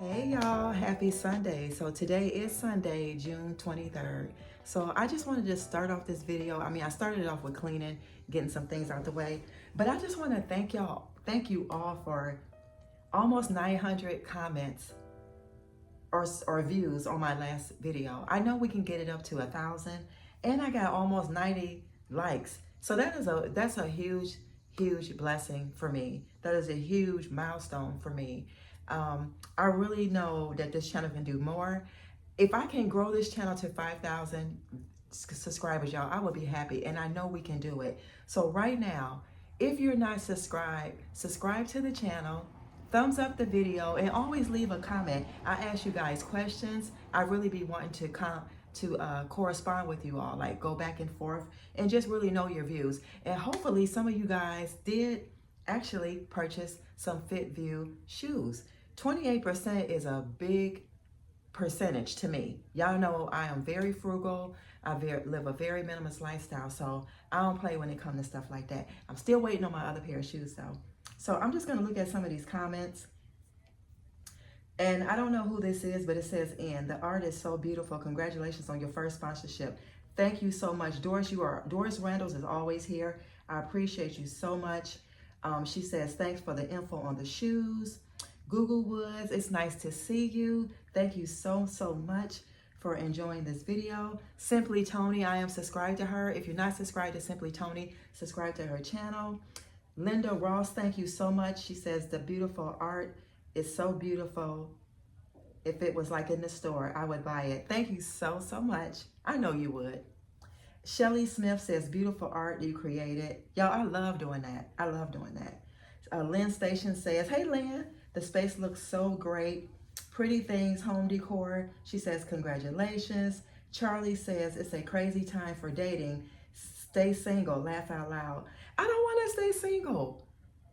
Hey y'all, happy Sunday. So today is Sunday, June 23rd. So I just wanted to start off this video. I started it off with cleaning, getting some things out the way, but I just want to thank you all for almost 900 comments or views on my last video. I know we can get it up to 1,000, and I got almost 90 likes. So that's a huge blessing for me. That is a huge milestone for me. I really know that this channel can do more. If I can grow this channel to 5,000 subscribers, y'all, I will be happy, and I know we can do it. So right now, if you're not subscribed, subscribe to the channel, thumbs up the video, and always leave a comment. I ask you guys questions. I really be wanting to correspond with you all, like go back and forth and just really know your views. And hopefully some of you guys did actually purchase some FitView shoes. 28% is a big percentage to me. Y'all know I am very frugal. I live a very minimalist lifestyle, so I don't play when it comes to stuff like that. I'm still waiting on my other pair of shoes though. So I'm just gonna look at some of these comments. And I don't know who this is, but it says, "In the art is so beautiful. Congratulations on your first sponsorship. Thank you so much, Doris. Doris Randalls is always here. I appreciate you so much." She says, "Thanks for the info on the shoes." Google Woods, it's nice to see you. Thank you so much for enjoying this video. Simply Tony, I am subscribed to her. If you're not subscribed to Simply Tony, subscribe to her channel. Linda Ross, thank you so much. She says, "The beautiful art is so beautiful. If it was like in the store, I would buy it." Thank you so much. I know you would. Shelly Smith says, "Beautiful art you created." Y'all, I love doing that. I love doing that. Lynn Station says, "Hey Lynn, the space looks so great. Pretty things, home decor." She says, "Congratulations." Charlie says, "It's a crazy time for dating. Stay single, laugh out loud." I don't want to stay single.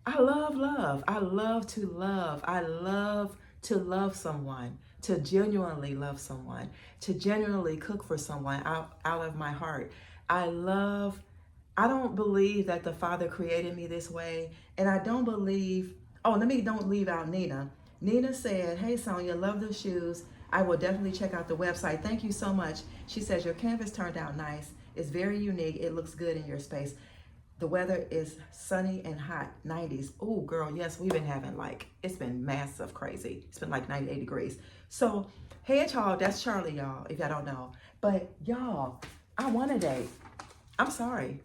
I love love. I love to love. I love to love someone, to genuinely love someone, to genuinely cook for someone out of my heart. I don't believe that the Father created me this way. And I don't believe, don't leave out Nina. Nina said, "Hey Sonia, love the shoes. I will definitely check out the website. Thank you so much." She says, "Your canvas turned out nice. It's very unique. It looks good in your space. The weather is sunny and hot, 90s. Oh, girl, yes, we've been having it's been massive crazy. It's been like 98 degrees. So, hey, y'all, that's Charlie, y'all, if y'all don't know. But, y'all, I want a date. I'm sorry.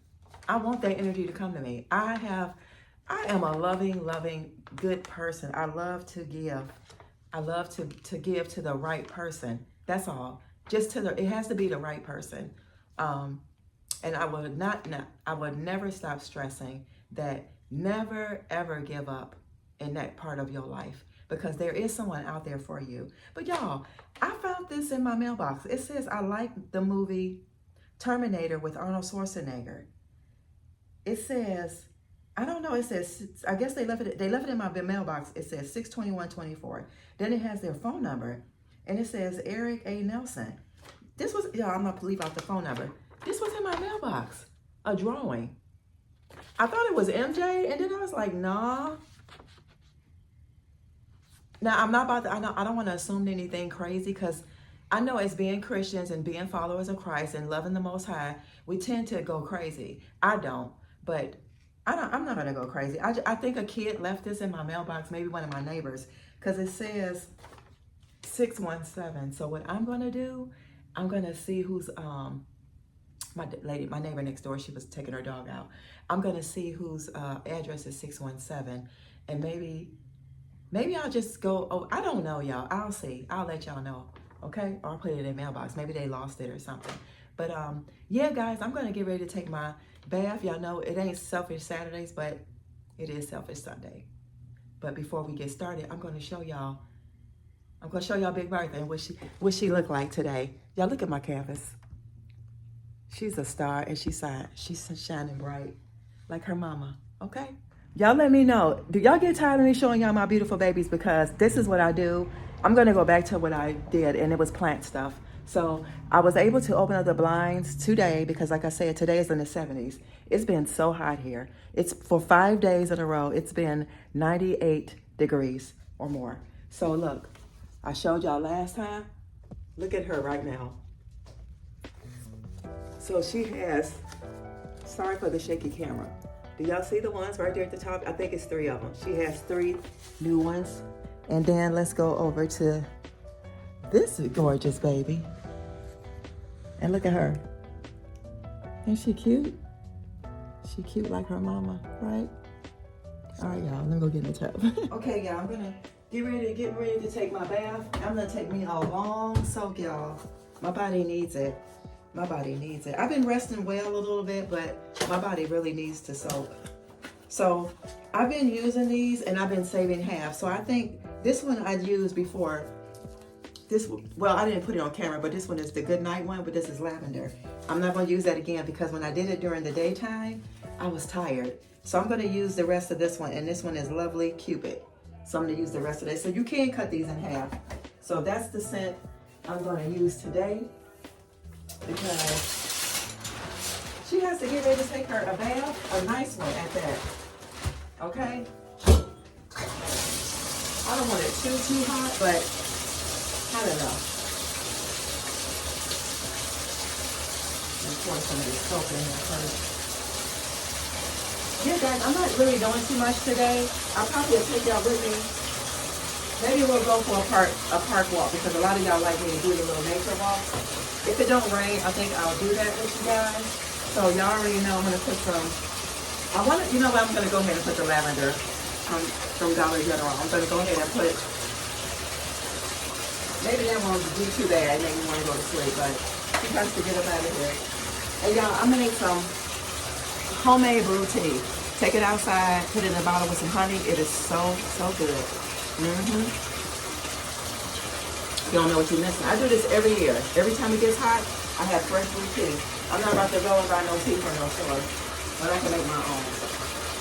I want that energy to come to me. I am a loving, good person. I love to give. I love to give to the right person. That's all. It has to be the right person. And I would never stop stressing that never ever give up in that part of your life, because there is someone out there for you. But y'all, I found this in my mailbox. It says, "I like the movie Terminator with Arnold Schwarzenegger." It says, I don't know, it says, I guess they left it in my mailbox. It says 62124. Then it has their phone number, and it says Eric A. Nelson. This was, y'all, I'm gonna leave out the phone number. This was in my mailbox, a drawing. I thought it was MJ, and then I was like, nah. Now, I'm not about to, I don't want to assume anything crazy, because I know as being Christians and being followers of Christ and loving the Most High, we tend to go crazy. I don't, but I'm not going to go crazy. I think a kid left this in my mailbox, maybe one of my neighbors, because it says 617. So what I'm going to do, I'm going to see who's, my neighbor next door, she was taking her dog out. I'm going to see whose address is 617, and maybe I'll just go, I don't know, y'all. I'll see. I'll let y'all know, okay? Or I'll put it in their mailbox. Maybe they lost it or something. But yeah, guys, I'm going to get ready to take my bath. Y'all know it ain't Selfish Saturdays, but it is Selfish Sunday. But before we get started, I'm going to show y'all Big Bertha and what she look like today. Y'all look at my canvas. She's a star, and she's shining bright like her mama, okay? Y'all let me know. Do y'all get tired of me showing y'all my beautiful babies? Because this is what I do. I'm going to go back to what I did, and it was plant stuff. So I was able to open up the blinds today because, like I said, today is in the 70s. It's been so hot here. It's for 5 days in a row. It's been 98 degrees or more. So look, I showed y'all last time. Look at her right now. So she has, sorry for the shaky camera. Do y'all see the ones right there at the top? I think it's 3 of them. She has 3 new ones. And then let's go over to this gorgeous baby. And look at her. Isn't she cute? She cute like her mama, right? All right, y'all, let me go get in the tub. Okay, y'all, I'm gonna getting ready to take my bath. I'm gonna take me a long soak, y'all. My body needs it. My body needs it. I've been resting well a little bit, but my body really needs to soak. So I've been using these and I've been saving half. So I think this one I'd used before. This, well, I didn't put it on camera, but this one is the good night one, but this is lavender. I'm not gonna use that again because when I did it during the daytime, I was tired. So I'm gonna use the rest of this one, and this one is Lovely Cupid. So I'm gonna use the rest of it. So you can cut these in half. So that's the scent I'm gonna use today because she has to get ready to take her a bath, a nice one at that. Okay? I don't want it too hot, but hot enough. And pour some of this soap in there first. Yeah, guys, I'm not really doing too much today. I'll probably take y'all with me. Maybe we'll go for a park walk because a lot of y'all like me to do the little nature walks. If it don't rain, I think I'll do that with you guys. So y'all already know I'm gonna put some. You know what? I'm gonna go ahead and put the lavender from Dollar General. I'm gonna go ahead and put. Maybe that won't be too bad. It make me want to go to sleep, but she has to get up out of here. And y'all, I'm gonna make some homemade brew tea. Take it outside, put it in a bottle with some honey. It is so good. You don't know what you're missing. I do this every year. Every time it gets hot, I have fresh brew tea. I'm not about to go and buy no tea from no store, but I can make my own.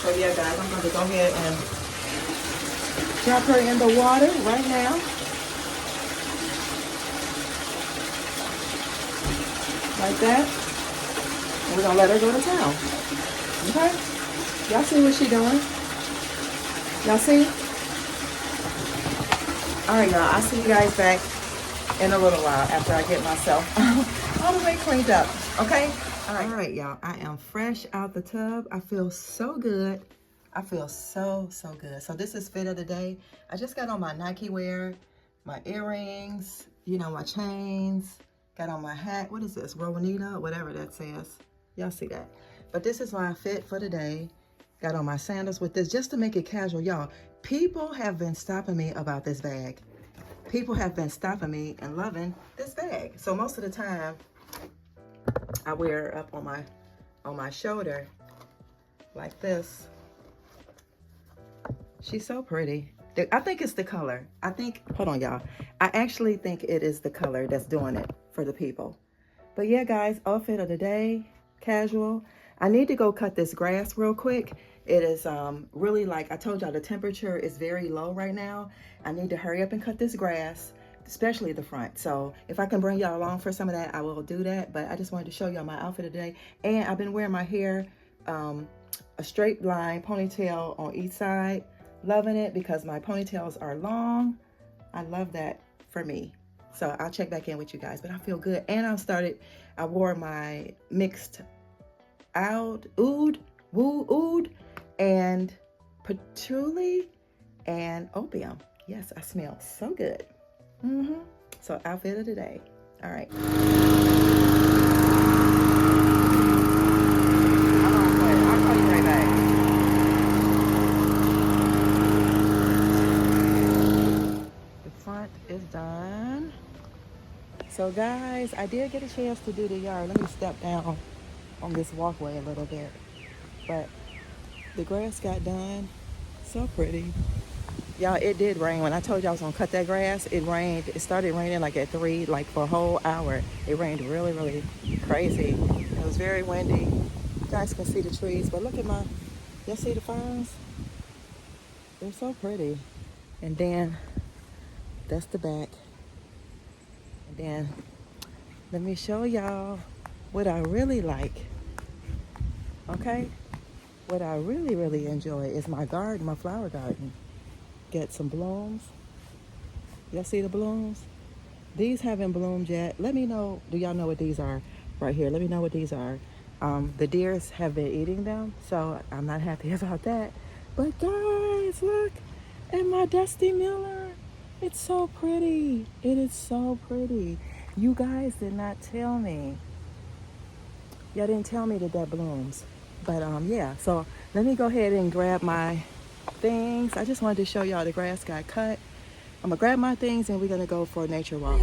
So yeah, guys, I'm going to go ahead and drop her in the water right now. Like that. And we're going to let her go to town. Okay? Y'all see what she doing? Y'all see? Alright, y'all. I'll see you guys back in a little while after I get myself all the way cleaned up. Okay? Alright, y'all. I am fresh out the tub. I feel so good. I feel so good. So this is fit of the day. I just got on my Nike wear, my earrings, you know, my chains. Got on my hat. What is this? Rowanita? Whatever that says. Y'all see that? But this is my fit for the day. Got on my sandals with this just to make it casual. Y'all, people have been stopping me about this bag. People have been stopping me and loving this bag. So most of the time, I wear it up on my shoulder like this. She's so pretty. I think it's the color. Hold on, y'all. I actually think it is the color that's doing it for the people. But yeah, guys, outfit of the day, casual. I need to go cut this grass real quick. It is really, like I told y'all, the temperature is very low right now. I need to hurry up and cut this grass, especially the front. So if I can bring y'all along for some of that, I will do that. But I just wanted to show y'all my outfit of the day. And I've been wearing my hair a straight line ponytail on each side. Loving it because my ponytails are long. I love that for me. So I'll check back in with you guys, but I feel good. And I wore my mixed oud and patchouli and opium. Yes, I smell so good. So outfit of the day. All right. I'll call you right back. Is done. So guys, I did get a chance to do the yard. Let me step down on this walkway a little bit, but the grass got done. So pretty, y'all. It did rain. When I told y'all I was gonna cut that grass, it rained. It started raining like at 3, like for a whole hour. It rained really crazy. It was very windy. You guys can see the trees, but look at y'all see the ferns? They're so pretty. And then that's the back. And then let me show y'all what I really like. Okay? What I really enjoy is my garden, my flower garden. Get some blooms. Y'all see the blooms? These haven't bloomed yet. Let me know, do y'all know what these are right here? Let me know what these are. The deers have been eating them, so I'm not happy about that. But guys, look at my Dusty Miller. It's so pretty. It is so pretty. You guys did not tell me. Y'all didn't tell me that blooms. But yeah, so let me go ahead and grab my things. I just wanted to show y'all the grass got cut. I'm gonna grab my things and we're gonna go for a nature walk.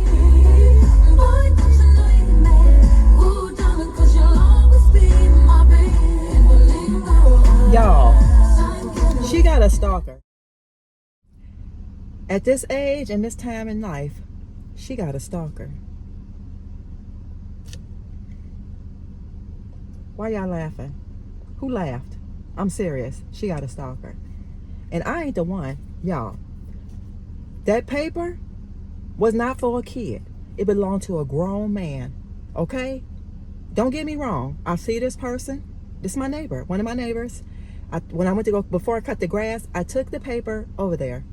Y'all, she got a stalker. At this age and this time in life, she got a stalker. Why y'all laughing? Who laughed? I'm serious. She got a stalker. And I ain't the one, y'all. That paper was not for a kid. It belonged to a grown man, okay? Don't get me wrong. I see this person. This is my neighbor, one of my neighbors. When I went to go, before I cut the grass, I took the paper over there.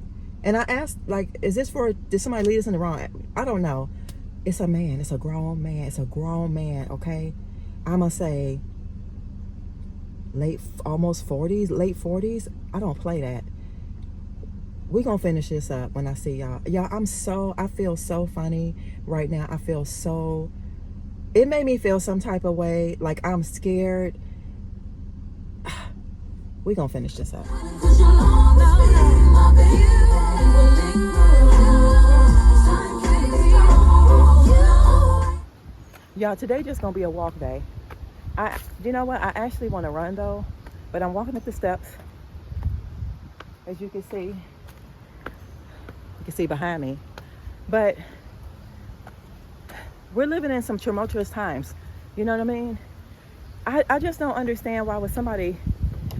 And I asked, like, is this for, did somebody lead us in the wrong? I don't know. It's a man. It's a grown man. It's a grown man, okay? I'm going to say almost 40s, late 40s. I don't play that. We're going to finish this up when I see y'all. Y'all, I feel so funny right now. I feel so, it made me feel some type of way. Like I'm scared. We're going to finish this up. Y'all, today just going to be a walk day. You know what? I actually want to run though, but I'm walking up the steps. As you can see behind me. But we're living in some tumultuous times. You know what I mean? I just don't understand why would somebody,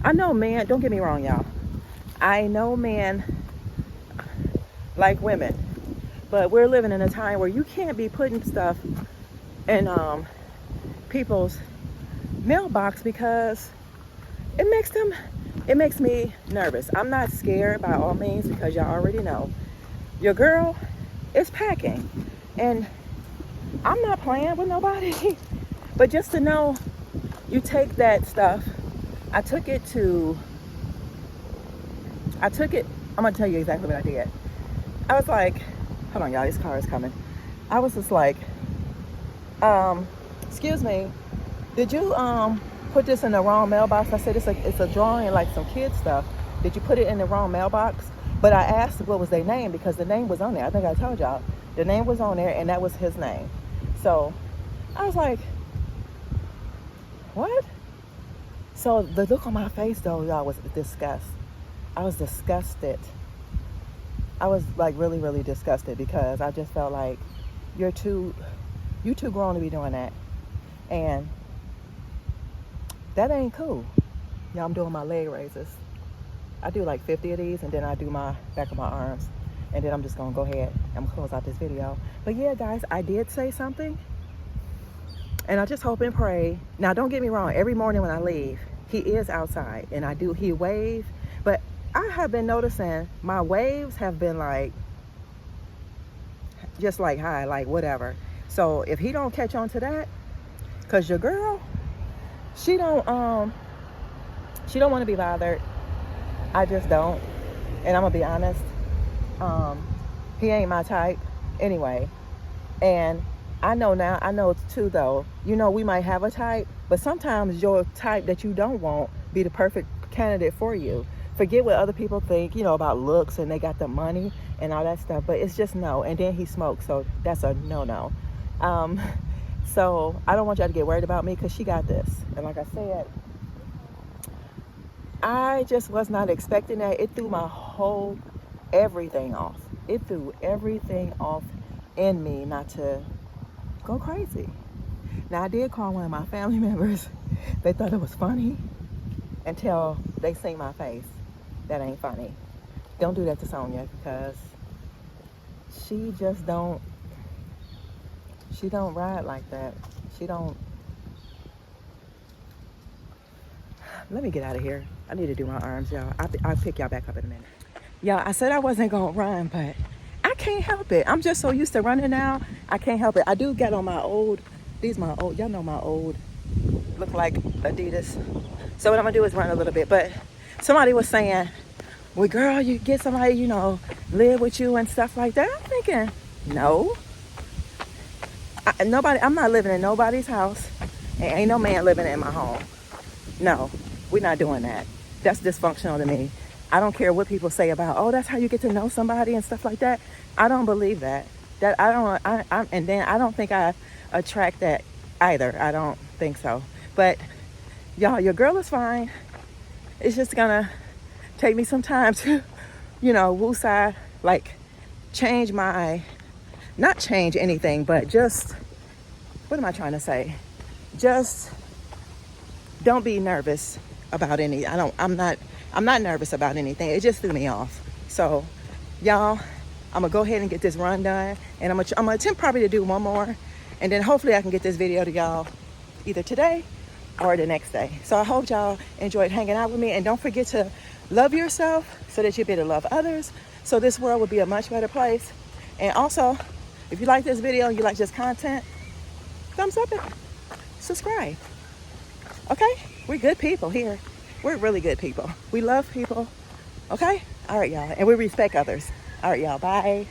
I know men, don't get me wrong, y'all. I know men like women, but we're living in a time where you can't be putting stuff in people's mailbox because it makes me nervous. I'm not scared by all means because y'all already know your girl is packing and I'm not playing with nobody. But just to know you take that stuff, I'm gonna tell you exactly what I did. I was like, hold on y'all, this car is coming. I was just like, excuse me, did you put this in the wrong mailbox? I said it's a drawing, like some kid stuff. Did you put it in the wrong mailbox? But I asked what was their name because the name was on there. I think I told y'all the name was on there and that was his name. So I was like, what? So the look on my face though, y'all, was disgust. I was disgusted. I was like really, really disgusted because I just felt like you too grown to be doing that. And that ain't cool. Yeah, I'm doing my leg raises. I do like 50 of these and then I do my back of my arms. And then I'm just gonna go ahead and close out this video. But yeah, guys, I did say something. And I just hope and pray. Now, don't get me wrong. Every morning when I leave, he is outside and he wave. But I have been noticing my waves have been like, just like hi, like whatever. So if he don't catch on to that, cause your girl, she don't want to be bothered. I just don't. And I'm gonna be honest. He ain't my type anyway. And I know too though, you know, we might have a type, but sometimes your type that you don't want be the perfect candidate for you. Forget what other people think, you know, about looks and they got the money and all that stuff, but it's just no. And then he smokes, so that's a no. So I don't want y'all to get worried about me because she got this. And like I said, I just was not expecting that. It threw my whole everything off. It threw everything off in me not to go crazy. Now I did call one of my family members. They thought it was funny until they seen my face. That ain't funny. Don't do that to Sonia because she don't ride like that. Let me get out of here. I need to do my arms, y'all. I'll pick y'all back up in a minute. Y'all, I said I wasn't gonna run, but I can't help it. I'm just so used to running now. I can't help it. I do get on my old, y'all know my old, look like Adidas. So what I'm gonna do is run a little bit. But somebody was saying, well, girl, you get somebody, you know, live with you and stuff like that. I'm thinking, no. I'm not living in nobody's house. And ain't no man living in my home. No, we're not doing that. That's dysfunctional to me. I don't care what people say about, oh, that's how you get to know somebody and stuff like that. I don't believe that. That I don't, and then I don't think I attract that either. I don't think so. But y'all, your girl is fine. It's just gonna take me some time to, woosah, like change my, not change anything, but just, what am I trying to say? Just don't be nervous about I'm not nervous about anything. It just threw me off. So y'all, I'm gonna go ahead and get this run done, and I'm gonna attempt probably to do one more, and then hopefully I can get this video to y'all either today or the next day. So I hope y'all enjoyed hanging out with me, and don't forget to love yourself so that you'll be able to love others, so this world will be a much better place. And also, if you like this video and you like this content, thumbs up and subscribe. Okay? We're good people here. We're really good people. We love people. Okay? All right, y'all. And we respect others. All right, y'all. Bye.